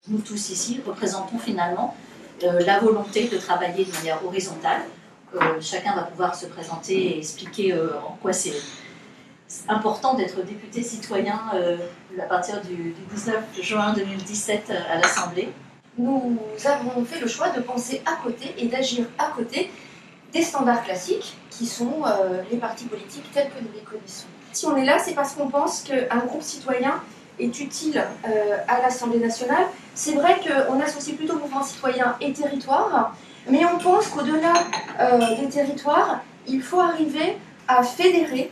Nous tous ici représentons finalement la volonté de travailler de manière horizontale. Chacun va pouvoir se présenter et expliquer en quoi c'est important d'être député citoyen à partir du 19 juin 2017 à l'Assemblée. Nous avons fait le choix de penser à côté et d'agir à côté des standards classiques qui sont les partis politiques tels que nous les connaissons. Si on est là, c'est parce qu'on pense qu'un groupe citoyen est utile à l'Assemblée nationale. C'est vrai qu'on associe plutôt mouvement citoyen et territoire, mais on pense qu'au-delà des territoires, il faut arriver à fédérer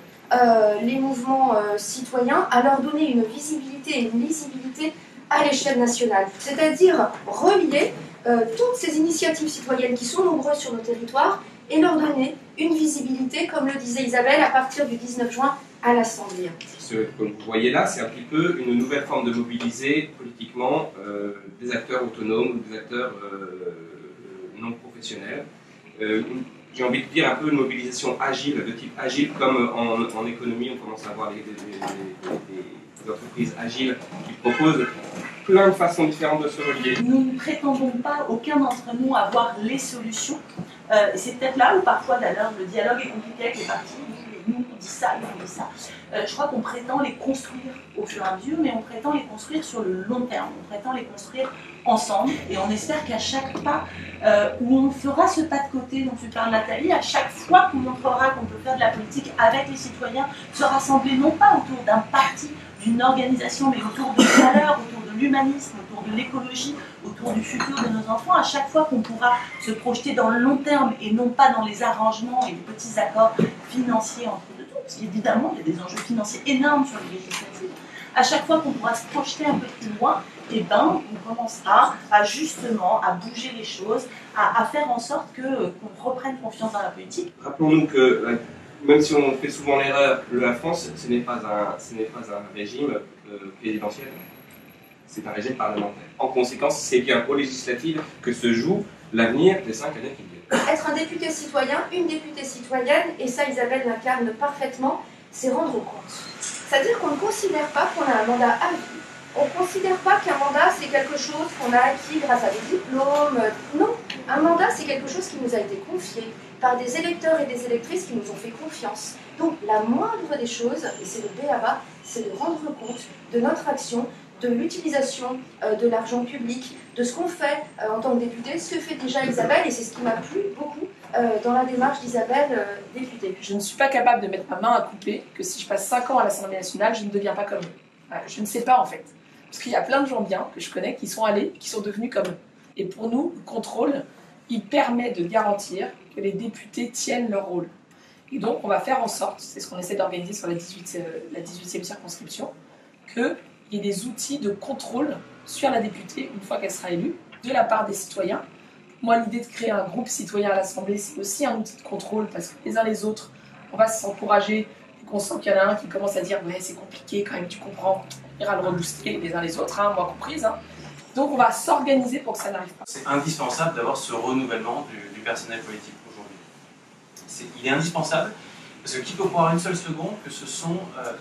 les mouvements citoyens, à leur donner une visibilité et une lisibilité à l'échelle nationale. C'est-à-dire relier toutes ces initiatives citoyennes qui sont nombreuses sur nos territoires et leur donner une visibilité, comme le disait Isabelle, à partir du 19 juin à l'Assemblée. Ce que vous voyez là, c'est un petit peu une nouvelle forme de mobiliser politiquement des acteurs autonomes ou des acteurs non professionnels. J'ai envie de dire un peu une mobilisation agile, de type agile, comme en économie, on commence à voir des entreprises agiles qui proposent plein de façons différentes de se relier. Nous ne prétendons pas, aucun d'entre nous, avoir les solutions. C'est peut-être là où parfois, d'ailleurs, le dialogue est compliqué avec les partis. Nous, on dit ça, nous, on dit ça. Je crois qu'on prétend les construire au fur et à mesure, mais on prétend les construire sur le long terme. On prétend les construire ensemble, et on espère qu'à chaque pas où on fera ce pas de côté dont tu parles, Nathalie, à chaque fois qu'on montrera qu'on peut faire de la politique avec les citoyens, se rassembler non pas autour d'un parti, d'une organisation, mais autour de valeurs, autour de l'humanisme, autour de l'écologie, autour du futur de nos enfants, à chaque fois qu'on pourra se projeter dans le long terme et non pas dans les arrangements et les petits accords financiers entre deux tours, parce qu'évidemment, il y a des enjeux financiers énormes sur les législatives. À chaque fois qu'on pourra se projeter un peu plus loin, eh ben, on commencera à justement à bouger les choses, à faire en sorte qu'on reprenne confiance dans la politique. Rappelons-nous que même si on fait souvent l'erreur, la France, ce n'est pas un régime présidentiel, c'est un régime parlementaire. En conséquence, c'est bien aux législatives que se joue l'avenir des 5 années qui viennent. Être un député citoyen, une députée citoyenne, et ça Isabelle l'incarne parfaitement, c'est rendre compte. C'est-à-dire qu'on ne considère pas qu'on a un mandat à vie. On ne considère pas qu'un mandat, c'est quelque chose qu'on a acquis grâce à des diplômes. Non, un mandat, c'est quelque chose qui nous a été confié par des électeurs et des électrices qui nous ont fait confiance. Donc, la moindre des choses, et c'est le b.a.-ba, c'est de rendre compte de notre action, de l'utilisation de l'argent public, de ce qu'on fait en tant que député, ce que fait déjà Isabelle, et c'est ce qui m'a plu beaucoup dans la démarche d'Isabelle, députée. Je ne suis pas capable de mettre ma main à couper que si je passe 5 ans à l'Assemblée nationale, je ne deviens pas comme eux. Voilà, je ne sais pas en fait. Parce qu'il y a plein de gens bien que je connais qui sont allés, qui sont devenus comme eux. Et pour nous, le contrôle, il permet de garantir que les députés tiennent leur rôle. Et donc, on va faire en sorte, c'est ce qu'on essaie d'organiser sur la 18e circonscription, qu'il y ait des outils de contrôle sur la députée, une fois qu'elle sera élue, de la part des citoyens. Moi, l'idée de créer un groupe citoyen à l'Assemblée, c'est aussi un outil de contrôle, parce que les uns les autres, on va s'encourager, et qu'on sent qu'il y en a un qui commence à dire « ouais, c'est compliqué quand même, tu comprends », on ira le rebooster les uns les autres, moi comprise. Donc on va s'organiser pour que ça n'arrive pas. C'est indispensable d'avoir ce renouvellement du personnel politique aujourd'hui. Il est indispensable parce que qui peut croire une seule seconde que ce sont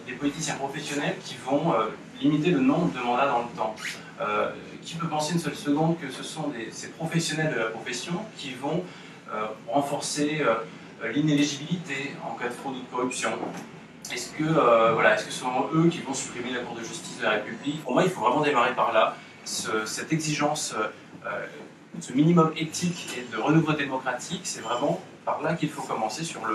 des politiciens professionnels qui vont limiter le nombre de mandats dans le temps? Qui peut penser une seule seconde que ce sont ces professionnels de la profession qui vont renforcer l'inéligibilité en cas de fraude ou de corruption? Est-ce que ce sont eux qui vont supprimer la Cour de justice de la République? Pour moi, il faut vraiment démarrer par là. Cette exigence, ce minimum éthique et de renouveau démocratique, c'est vraiment par là qu'il faut commencer sur la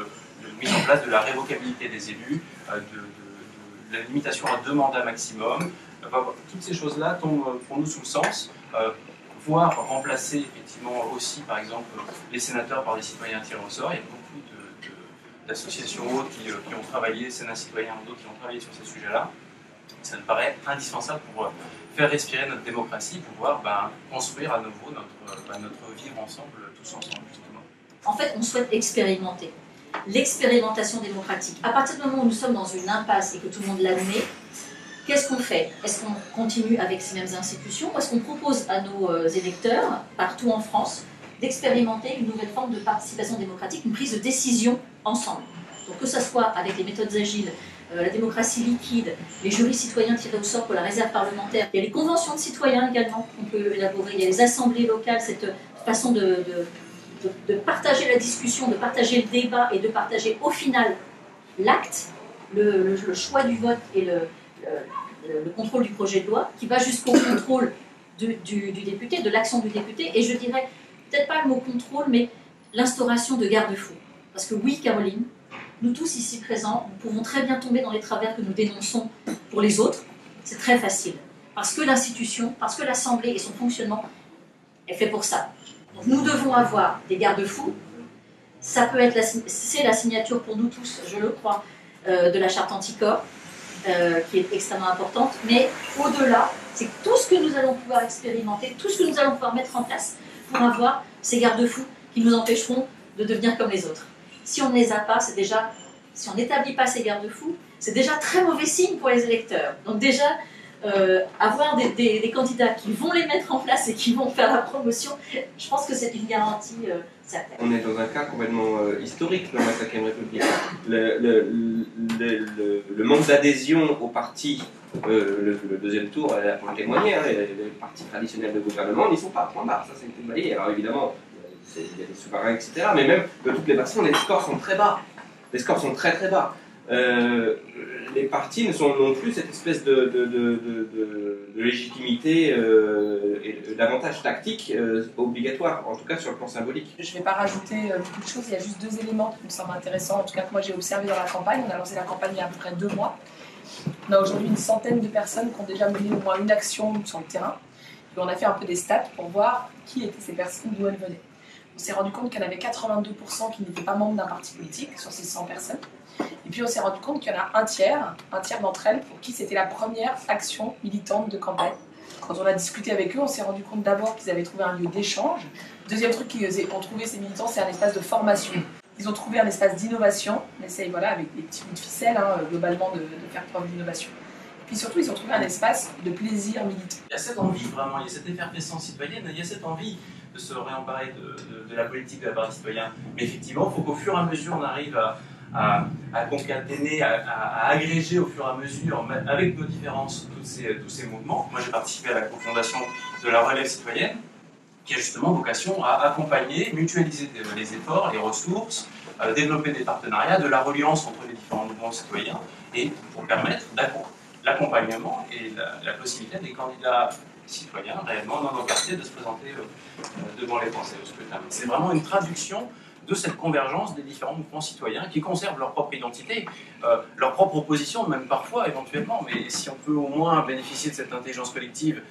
mise en place de la révocabilité des élus, de la limitation à 2 mandats maximum. Toutes ces choses-là tombent pour nous sous le sens, voire remplacer effectivement aussi, par exemple, les sénateurs par des citoyens tirés au sort. Il y a beaucoup d'associations autres qui ont travaillé, Sénat citoyen ou d'autres qui ont travaillé sur ces sujets-là. Ça me paraît indispensable pour faire respirer notre démocratie, pouvoir construire à nouveau notre vivre ensemble, tous ensemble, justement. En fait, on souhaite expérimenter. L'expérimentation démocratique. À partir du moment où nous sommes dans une impasse et que tout le monde l'admet, qu'est-ce qu'on fait? Est-ce qu'on continue avec ces mêmes institutions ou est-ce qu'on propose à nos électeurs, partout en France, d'expérimenter une nouvelle forme de participation démocratique, une prise de décision ensemble? Donc que ce soit avec les méthodes agiles la démocratie liquide, les jurys citoyens tirés au sort pour la réserve parlementaire. Il y a les conventions de citoyens également qu'on peut élaborer, il y a les assemblées locales, cette façon de partager la discussion, de partager le débat et de partager au final l'acte, le choix du vote et le contrôle du projet de loi, qui va jusqu'au contrôle du député, de l'action du député, et je dirais, peut-être pas le mot contrôle, mais l'instauration de garde-fous. Parce que oui, Caroline, nous tous ici présents, nous pouvons très bien tomber dans les travers que nous dénonçons pour les autres, c'est très facile. Parce que l'institution, parce que l'Assemblée et son fonctionnement est fait pour ça. Donc nous devons avoir des garde-fous, ça peut être c'est la signature pour nous tous, je le crois, de la charte anticorps, qui est extrêmement importante, mais au-delà, c'est tout ce que nous allons pouvoir expérimenter, tout ce que nous allons pouvoir mettre en place pour avoir ces garde-fous qui nous empêcheront de devenir comme les autres. Si on ne les a pas, c'est déjà, si on n'établit pas ces garde-fous, c'est déjà très mauvais signe pour les électeurs. Donc déjà, avoir des candidats qui vont les mettre en place et qui vont faire la promotion, je pense que c'est une garantie certaine. On est dans un cas complètement historique dans la Ve République. Le manque d'adhésion aux partis, le deuxième tour a témoigné, hein, les partis traditionnels de gouvernement n'y sont pas, point barre, ça c'est une balayée. Alors évidemment, il y a des sous-marins, etc. Mais même de toutes les façons, les scores sont très bas. Les scores sont très très bas. Les partis ne sont non plus cette espèce de légitimité et d'avantage tactique obligatoire, en tout cas sur le plan symbolique. Je ne vais pas rajouter beaucoup de choses, il y a juste deux éléments qui me semblent intéressants, en tout cas que moi j'ai observé dans la campagne. On a lancé la campagne il y a à peu près 2 mois. On a aujourd'hui une centaine de personnes qui ont déjà mené au moins une action sur le terrain. Et on a fait un peu des stats pour voir qui étaient ces personnes, d'où elles venaient. On s'est rendu compte qu'il y en avait 82% qui n'étaient pas membres d'un parti politique sur ces 100 personnes. Et puis on s'est rendu compte qu'il y en a un tiers d'entre elles pour qui c'était la première action militante de campagne. Quand on a discuté avec eux, on s'est rendu compte d'abord qu'ils avaient trouvé un lieu d'échange. Deuxième truc qu'ils ont trouvé, ces militants, c'est un espace de formation. Ils ont trouvé un espace d'innovation. On essaye, voilà, avec des petits bouts de ficelle, hein, globalement, de faire preuve d'innovation. Et puis surtout, ils ont trouvé un espace de plaisir militant. Il y a cette envie, vraiment, il y a cette effervescence citoyenne, il y a cette envie de se réemparer de la politique de la part des citoyens. Mais effectivement, il faut qu'au fur et à mesure, on arrive à concaténer, à agréger au fur et à mesure, avec nos différences, tous ces mouvements. Moi, j'ai participé à la cofondation de la Relève citoyenne, qui a justement vocation à accompagner, mutualiser les efforts, les ressources, développer des partenariats, de la reliance entre les différents mouvements citoyens, et pour permettre l'accompagnement et la possibilité des candidats citoyens réellement non encartés de se présenter devant les Français au scrutin. C'est vraiment une traduction de cette convergence des différents mouvements citoyens qui conservent leur propre identité, leur propre opposition, même parfois éventuellement, mais si on peut au moins bénéficier de cette intelligence collective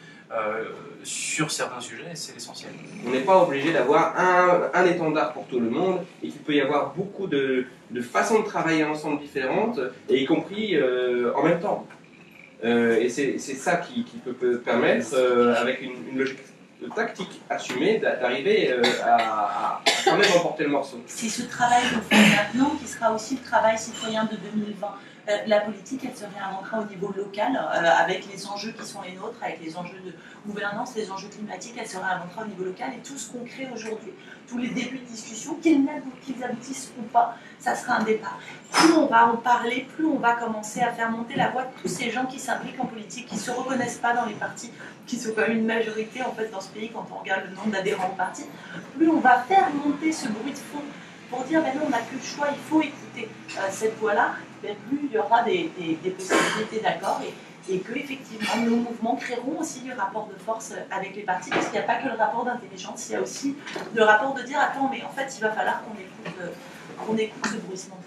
sur certains sujets, c'est l'essentiel. On n'est pas obligé d'avoir un étendard pour tout le monde, et qu'il peut y avoir beaucoup de façons de travailler ensemble différentes, et y compris en même temps. Et c'est ça qui peut permettre, avec une logique tactique assumée, d'arriver à quand même remporter le morceau. C'est ce travail qu'on fait maintenant qui sera aussi le travail citoyen de 2020. La politique, elle se réinventera au niveau local, avec les enjeux qui sont les nôtres, avec les enjeux de gouvernance, les enjeux climatiques, elle se réinventera au niveau local, et tout ce qu'on crée aujourd'hui, tous les débuts de discussion, qu'ils aboutissent ou pas, ça sera un départ. Plus on va en parler, plus on va commencer à faire monter la voix de tous ces gens qui s'impliquent en politique, qui ne se reconnaissent pas dans les partis, qui sont quand même une majorité en fait dans ce pays quand on regarde le nombre d'adhérents au parti, plus on va faire monter ce bruit de fond pour dire ben non, on n'a plus le choix, il faut écouter cette voix-là, ben, plus il y aura des possibilités d'accord, et que effectivement nos mouvements créeront aussi du rapport de force avec les partis, parce qu'il n'y a pas que le rapport d'intelligence, il y a aussi le rapport de dire attends, mais en fait il va falloir qu'on écoute ce bruissement.